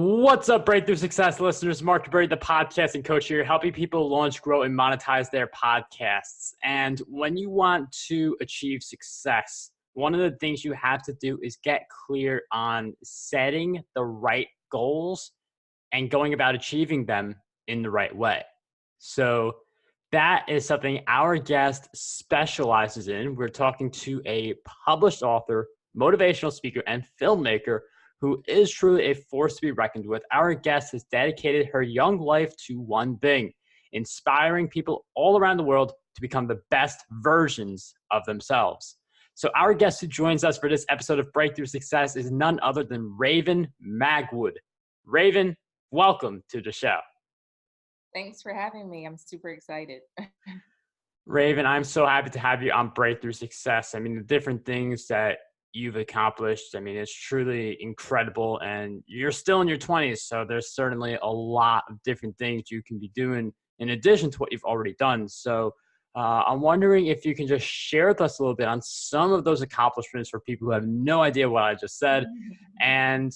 What's up, Breakthrough Success listeners? Mark DeBerry, the podcast and coach here, helping people launch, grow, and monetize their podcasts. And when you want to achieve success, one of the things you have to do is get clear on setting the right goals and going about achieving them in the right way. So that is something our guest specializes in. We're talking to a published author, motivational speaker, and filmmaker who is truly a force to be reckoned with. Our guest has dedicated her young life to one thing: inspiring people all around the world to become the best versions of themselves. So our guest who joins us for this episode of Breakthrough Success is none other than Raven Magwood. Raven, welcome to the show. Thanks for having me. I'm super excited. Raven, I'm so happy to have you on Breakthrough Success. I mean, the different things that you've accomplished, I mean, it's truly incredible. And you're still in your 20s, so there's certainly a lot of different things you can be doing in addition to what you've already done. So I'm wondering if you can just share with us a little bit on some of those accomplishments for people who have no idea what I just said. And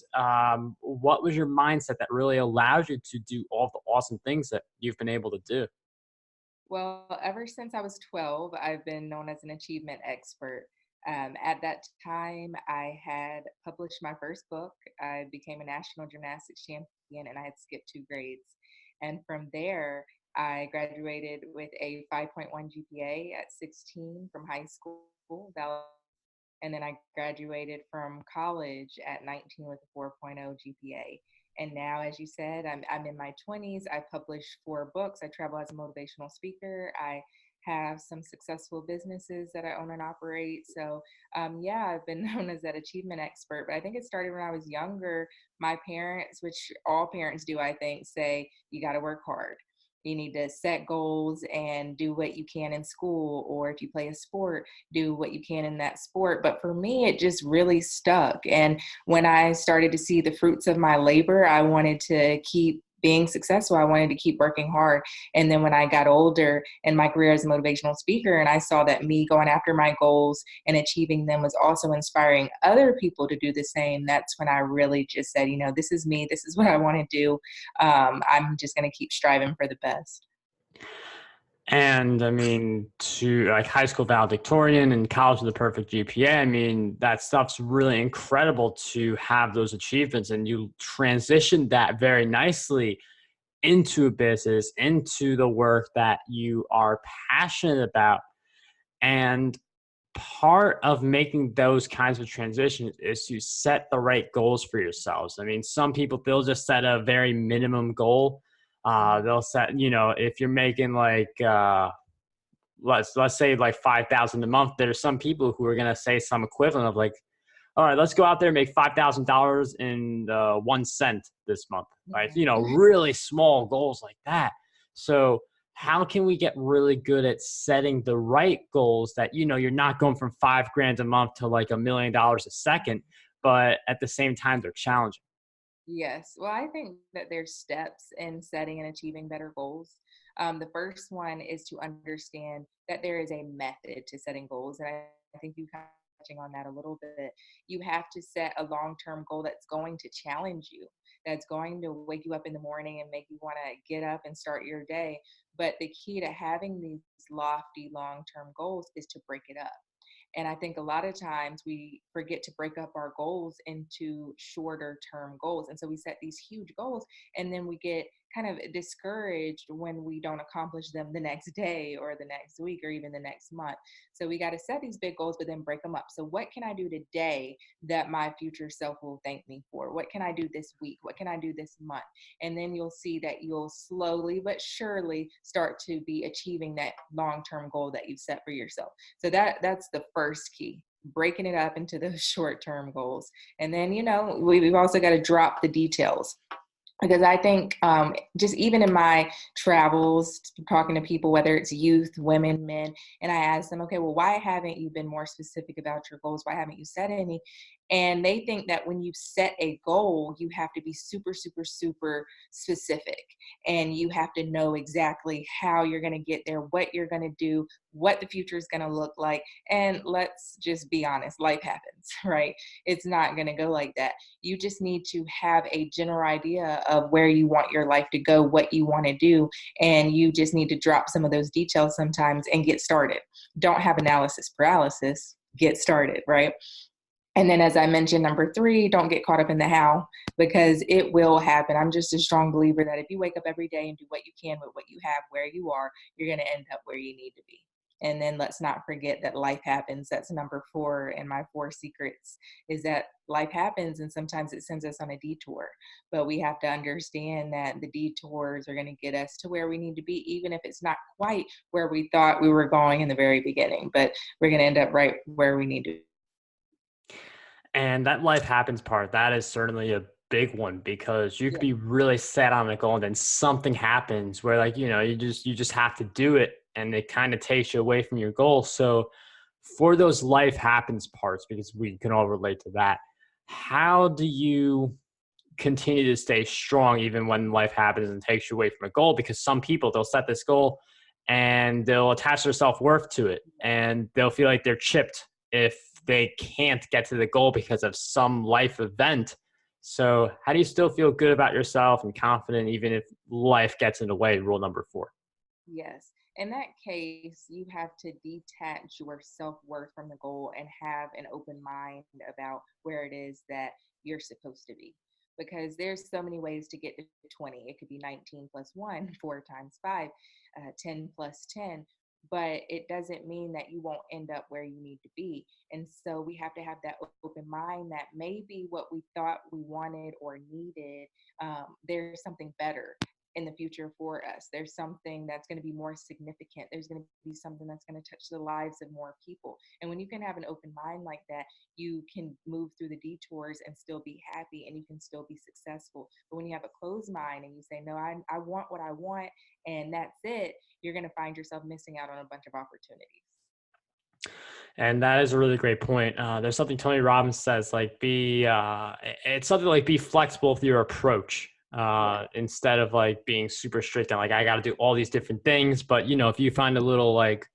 what was your mindset that really allowed you to do all the awesome things that you've been able to do? Well, ever since I was 12, I've been known as an achievement expert. At that time, I had published my first book. I became a national gymnastics champion and I had skipped 2 grades. And from there, I graduated with a 5.1 GPA at 16 from high school. And then I graduated from college at 19 with a 4.0 GPA. And now, as you said, I'm in my 20s. I published 4 books. I travel as a motivational speaker. I have some successful businesses that I own and operate. So, yeah, I've been known as that achievement expert. But I think it started when I was younger. My parents, which all parents do, I think, say you got to work hard. You need to set goals and do what you can in school, or if you play a sport, do what you can in that sport. But for me, it just really stuck. And when I started to see the fruits of my labor, I wanted to keep being successful. I wanted to keep working hard. And then when I got older in my career as a motivational speaker, and I saw that me going after my goals and achieving them was also inspiring other people to do the same, that's when I really just said, this is me. This is what I want to do. I'm just going to keep striving for the best. And I mean, to like high school valedictorian and college with the perfect GPA, I mean, that stuff's really incredible to have those achievements. And you transitioned that very nicely into a business, into the work that you are passionate about. And part of making those kinds of transitions is to set the right goals for yourselves. I mean, some people, they'll just set a very minimum goal. They'll set, if you're making like, let's say like 5,000 a month, there's some people who are going to say some equivalent of like, all right, let's go out there and make $5,000 in 1 cent this month, right? Really small goals like that. So how can we get really good at setting the right goals that, you're not going from $5,000 a month to like $1 million a second, but at the same time, they're challenging. Yes. Well, I think that there's steps in setting and achieving better goals. The first one is to understand that there is a method to setting goals. And I think you kind of touching on that a little bit. You have to set a long-term goal that's going to challenge you, that's going to wake you up in the morning and make you want to get up and start your day. But the key to having these lofty long-term goals is to break it up. And I think a lot of times we forget to break up our goals into shorter term goals. And so we set these huge goals and then we get kind of discouraged when we don't accomplish them the next day or the next week or even the next month. So we got to set these big goals, but then break them up. So what can I do today that my future self will thank me for? What can I do this week? What can I do this month? And then you'll see that you'll slowly but surely start to be achieving that long-term goal that you've set for yourself. So that's the first key, breaking it up into those short-term goals. And then, we've also got to drop the details. Because I think just even in my travels, talking to people, whether it's youth, women, men, and I ask them, okay, well, why haven't you been more specific about your goals? Why haven't you set any? And they think that when you set a goal, you have to be super, super, super specific. And you have to know exactly how you're going to get there, what you're going to do, what the future is going to look like. And let's just be honest, life happens, right? It's not going to go like that. You just need to have a general idea of where you want your life to go, what you want to do. And you just need to drop some of those details sometimes and get started. Don't have analysis paralysis, get started, right? And then, as I mentioned, number 3, don't get caught up in the how, because it will happen. I'm just a strong believer that if you wake up every day and do what you can with what you have, where you are, you're going to end up where you need to be. And then let's not forget that life happens. That's number 4 in my 4 secrets, is that life happens and sometimes it sends us on a detour. But we have to understand that the detours are going to get us to where we need to be, even if it's not quite where we thought we were going in the very beginning. But we're going to end up right where we need to be. And that life happens part, that is certainly a big one, because you could be really set on a goal and then something happens where, like, you just have to do it, and it kind of takes you away from your goal. So for those life happens parts, because we can all relate to that, how do you continue to stay strong even when life happens and takes you away from a goal? Because some people, they'll set this goal and they'll attach their self-worth to it, and they'll feel like they're chipped if they can't get to the goal because of some life event. So how do you still feel good about yourself and confident even if life gets in the way? Rule number 4. Yes. In that case, you have to detach your self-worth from the goal and have an open mind about where it is that you're supposed to be. Because there's so many ways to get to 20. It could be 19 plus 1, 4 times 5, 10 plus 10. But it doesn't mean that you won't end up where you need to be. And so we have to have that open mind that maybe what we thought we wanted or needed, there's something better in the future for us. There's something that's going to be more significant. There's going to be something that's going to touch the lives of more people. And when you can have an open mind like that, you can move through the detours and still be happy, and you can still be successful. But when you have a closed mind and you say, no, I want what I want, and that's it, you're going to find yourself missing out on a bunch of opportunities. And that is a really great point. There's something Tony Robbins says, like, it's something like be flexible with your approach, instead of like being super strict on like, I got to do all these different things. But, if you find a little like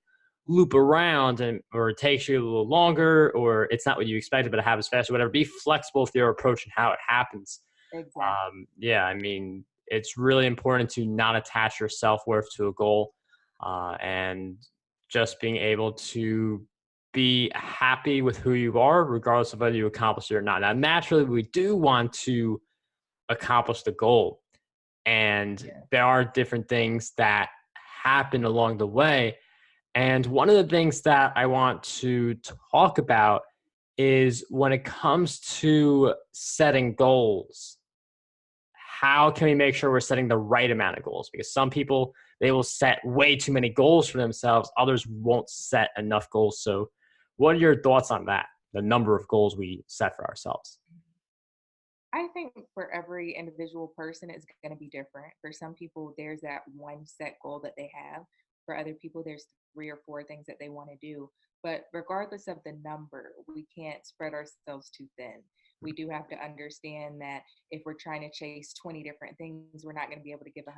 loop around, or it takes you a little longer, or it's not what you expected, but it happens faster, whatever, be flexible with your approach and how it happens. Exactly. Yeah, I mean, it's really important to not attach your self-worth to a goal, and just being able to be happy with who you are, regardless of whether you accomplish it or not. Now, naturally, we do want to accomplish the goal, and there are different things that happen along the way. And one of the things that I want to talk about is when it comes to setting goals, how can we make sure we're setting the right amount of goals? Because some people, they will set way too many goals for themselves. Others won't set enough goals. So what are your thoughts on that? The number of goals we set for ourselves? I think for every individual person, it's going to be different. For some people, there's that one set goal that they have. For other people, there's 3 or 4 things that they want to do. But regardless of the number, we can't spread ourselves too thin. We do have to understand that if we're trying to chase 20 different things, we're not going to be able to give 100%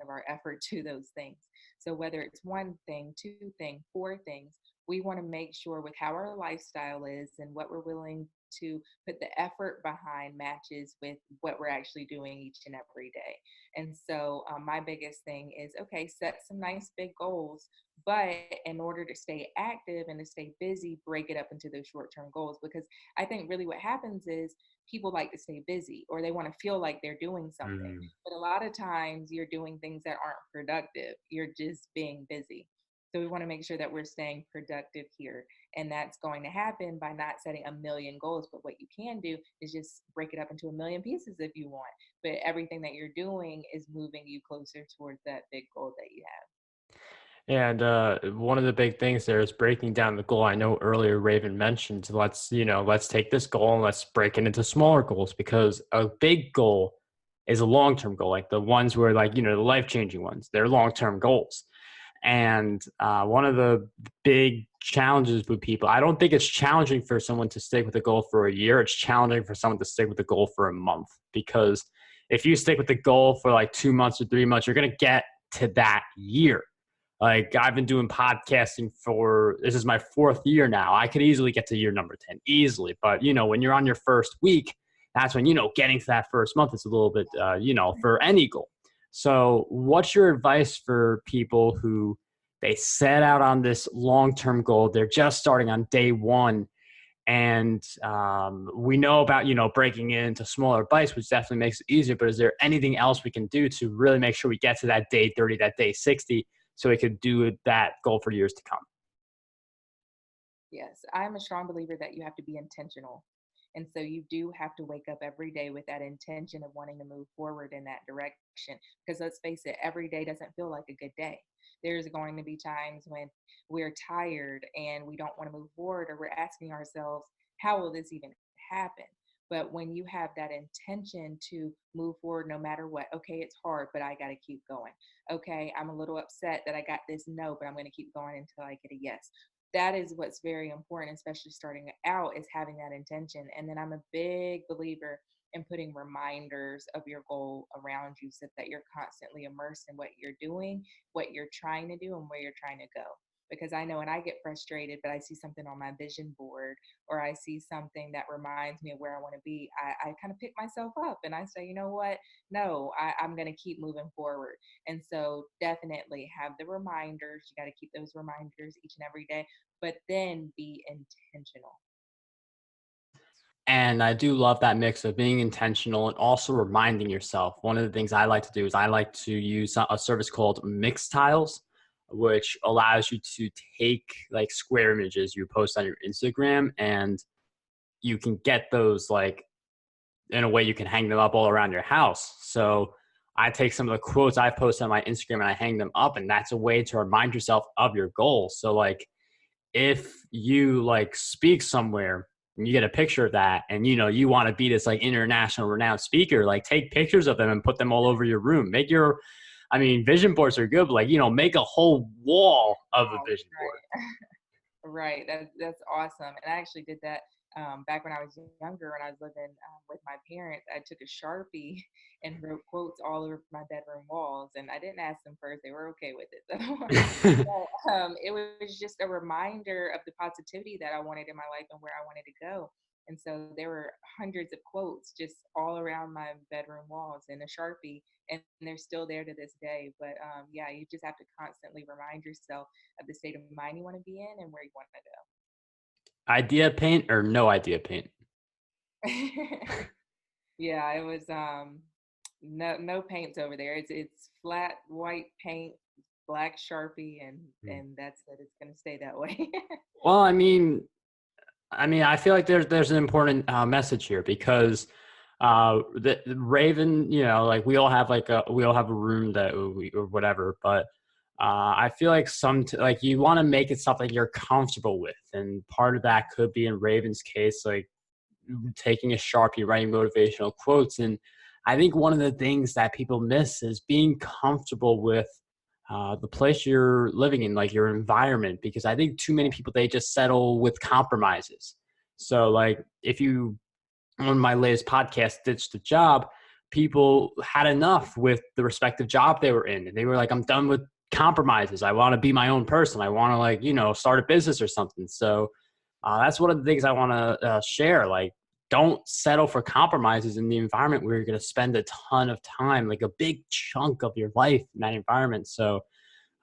of our effort to those things. So whether it's 1 thing, 2 things, 4 things, we want to make sure with how our lifestyle is and what we're willing to put the effort behind matches with what we're actually doing each and every day. And so my biggest thing is, okay, set some nice big goals, but in order to stay active and to stay busy, break it up into those short-term goals. Because I think really what happens is people like to stay busy, or they want to feel like they're doing something. Mm. But a lot of times you're doing things that aren't productive. You're just being busy. So we want to make sure that we're staying productive here. And that's going to happen by not setting a million goals. But what you can do is just break it up into a million pieces if you want. But everything that you're doing is moving you closer towards that big goal that you have. And one of the big things there is breaking down the goal. I know earlier Raven mentioned, let's take this goal and let's break it into smaller goals, because a big goal is a long-term goal. Like the ones where, like, the life-changing ones, they're long-term goals. And one of the big challenges with people, I don't think it's challenging for someone to stick with a goal for a year. It's challenging for someone to stick with a goal for a month, because if you stick with the goal for like 2 months or 3 months, you're going to get to that year. Like, I've been doing podcasting for, this is my 4th year now. I could easily get to year number 10 easily. But, when you're on your first week, that's when, getting to that first month is a little bit, for any goal. So what's your advice for people who they set out on this long-term goal? They're just starting on day one. And we know about, breaking it into smaller bites, which definitely makes it easier. But is there anything else we can do to really make sure we get to that day 30, that day 60, so we could do that goal for years to come? Yes, I'm a strong believer that you have to be intentional. And so you do have to wake up every day with that intention of wanting to move forward in that direction. Because let's face it, every day doesn't feel like a good day. There's going to be times when we're tired and we don't want to move forward, or we're asking ourselves, how will this even happen? But when you have that intention to move forward no matter what, okay, it's hard, but I got to keep going. Okay, I'm a little upset that I got this no, but I'm going to keep going until I get a yes. That is what's very important, especially starting out, is having that intention. And then I'm a big believer in putting reminders of your goal around you so that you're constantly immersed in what you're doing, what you're trying to do, and where you're trying to go. Because I know when I get frustrated, but I see something on my vision board, or I see something that reminds me of where I want to be, I kind of pick myself up and I say, you know what? No, I'm going to keep moving forward. And so definitely have the reminders. You got to keep those reminders each and every day, but then be intentional. And I do love that mix of being intentional and also reminding yourself. One of the things I like to do is I like to use a service called Mix Tiles, which allows you to take like square images you post on your Instagram, and you can get those like, in a way you can hang them up all around your house. So I take some of the quotes I've posted on my Instagram and I hang them up, and that's a way to remind yourself of your goals. So like, if you like speak somewhere and you get a picture of that, and you want to be this like international renowned speaker, like take pictures of them and put them all over your room. Make your, I mean, vision boards are good, but like, make a whole wall of a Oh, vision board. right. That's awesome. And I actually did that back when I was younger, when I was living with my parents. I took a Sharpie and wrote quotes all over my bedroom walls. And I didn't ask them first; they were okay with it. But, it was just a reminder of the positivity that I wanted in my life and where I wanted to go. And so there were hundreds of quotes just all around my bedroom walls in a Sharpie, and they're still there to this day. But yeah, you just have to constantly remind yourself of the state of mind you want to be in and where you want Idea paint or no idea paint? to go. Yeah, it was no paints over there. It's flat white paint, black Sharpie, and that's it. It's gonna stay that way. Well, I feel like there's an important message here, because the Raven, like we all have a room that we, or whatever, but I feel like like you want to make it something you're comfortable with, and part of that could be, in Raven's case, like taking a Sharpie, writing motivational quotes. And I think one of the things that people miss is being comfortable with the place you're living in, like your environment, because I think too many people, they just settle with compromises. So like, if you, on my latest podcast, Ditch the Job, people had enough with the respective job they were in, and they were like, I'm done with compromises. I want to be my own person. I want to, like, start a business or something. So that's one of the things I want to share. Like, don't settle for compromises in the environment where you're going to spend a ton of time, like a big chunk of your life in that environment. So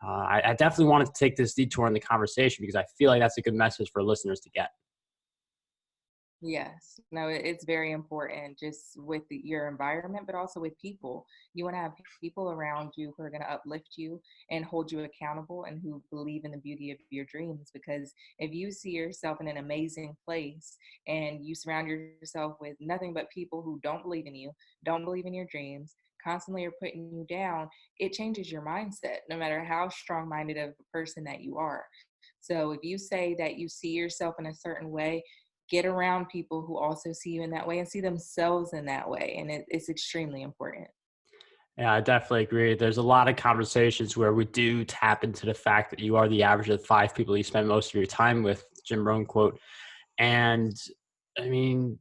I definitely wanted to take this detour in the conversation, because I feel like that's a good message for listeners to get. Yes, no, it's very important just with your environment, but also with people. You want to have people around you who are going to uplift you and hold you accountable, and who believe in the beauty of your dreams. Because if you see yourself in an amazing place and you surround yourself with nothing but people who don't believe in you, don't believe in your dreams, constantly are putting you down, it changes your mindset, no matter how strong minded of a person that you are. So if you say that you see yourself in a certain way, get around people who also see you in that way and see themselves in that way. And it's extremely important. Yeah, I definitely agree. There's a lot of conversations where we do tap into the fact that you are the average of 5 people you spend most of your time with, Jim Rohn quote. And I mean,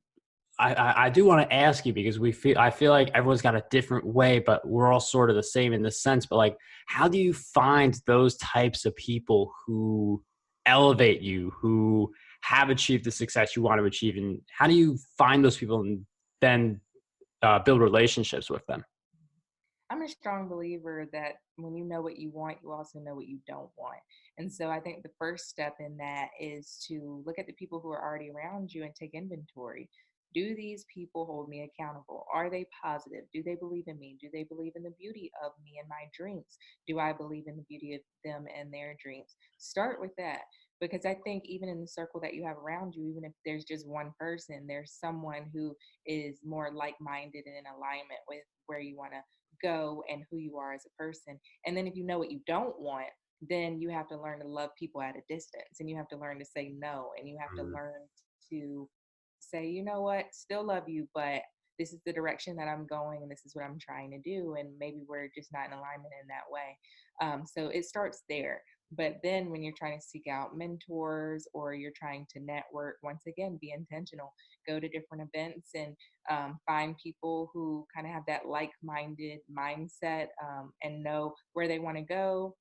I do want to ask you because I feel like everyone's got a different way, but we're all sort of the same in this sense. But like, how do you find those types of people who elevate you, who have achieved the success you want to achieve, and how do you find those people and then build relationships with them? I'm a strong believer that when you know what you want, you also know what you don't want. And so I think the first step in that is to look at the people who are already around you and take inventory. Do these people hold me accountable? Are they positive? Do they believe in me? Do they believe in the beauty of me and my dreams? Do I believe in the beauty of them and their dreams? Start with that. Because I think even in the circle that you have around you, even if there's just one person, there's someone who is more like minded and in alignment with where you want to go and who you are as a person. And then if you know what you don't want, then you have to learn to love people at a distance, and you have to learn to say no, and you have to learn to say, you know what, still love you, but this is the direction that I'm going and this is what I'm trying to do. And maybe we're just not in alignment in that way. So it starts there. But then when you're trying to seek out mentors or you're trying to network, once again, be intentional. Go to different events and find people who kind of have that like-minded mindset, and know where they want to go,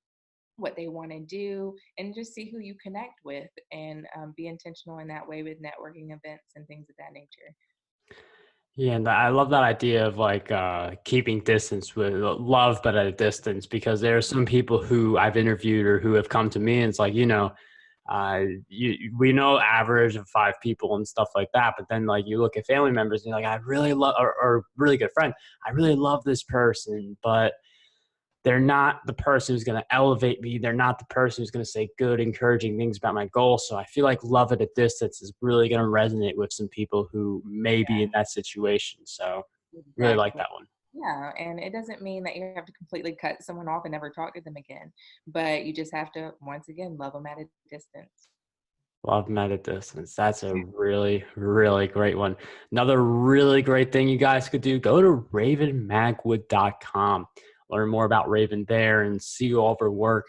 what they want to do, and just see who you connect with, and be intentional in that way with networking events and things of that nature. Yeah, and I love that idea of like keeping distance with love, but at a distance, because there are some people who I've interviewed or who have come to me and it's like, we know average of 5 people and stuff like that. But then like you look at family members and you're like, I really love, or really good friend, I really love this person, but they're not the person who's going to elevate me. They're not the person who's going to say good, encouraging things about my goals. So I feel like love at a distance is really going to resonate with some people who may be in that situation. So really like Exactly. that one. Yeah, and it doesn't mean that you have to completely cut someone off and never talk to them again, but you just have to, once again, love them at a distance. Love them at a distance. That's a really, really great one. Another really great thing you guys could do, go to ravenmagwood.com. Learn more about Raven there and see all of her work.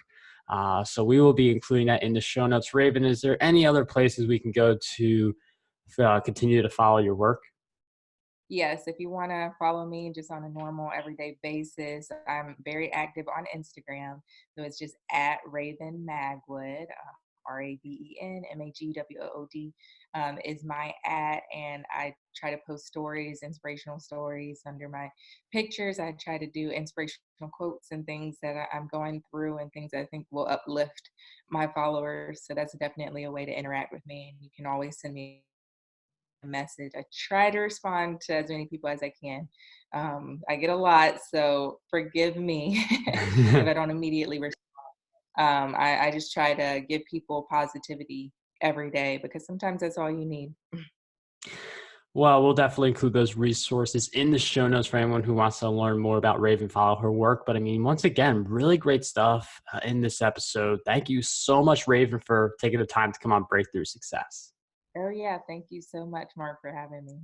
So we will be including that in the show notes. Raven, is there any other places we can go to continue to follow your work? Yes, if you want to follow me just on a normal everyday basis, I'm very active on Instagram. So it's just at Raven Magwood, RAVENMAGWOOD, is my at. And I try to post stories, inspirational stories under my pictures. I try to do inspirational quotes and things that I'm going through and things I think will uplift my followers. So that's definitely a way to interact with me. And you can always send me message. I try to respond to as many people as I can. I get a lot, so forgive me if I don't immediately respond. I just try to give people positivity every day because sometimes that's all you need. Well, we'll definitely include those resources in the show notes for anyone who wants to learn more about Raven, follow her work. But I mean, once again, really great stuff in this episode. Thank you so much, Raven, for taking the time to come on Breakthrough Success. Oh, yeah. Thank you so much, Mark, for having me.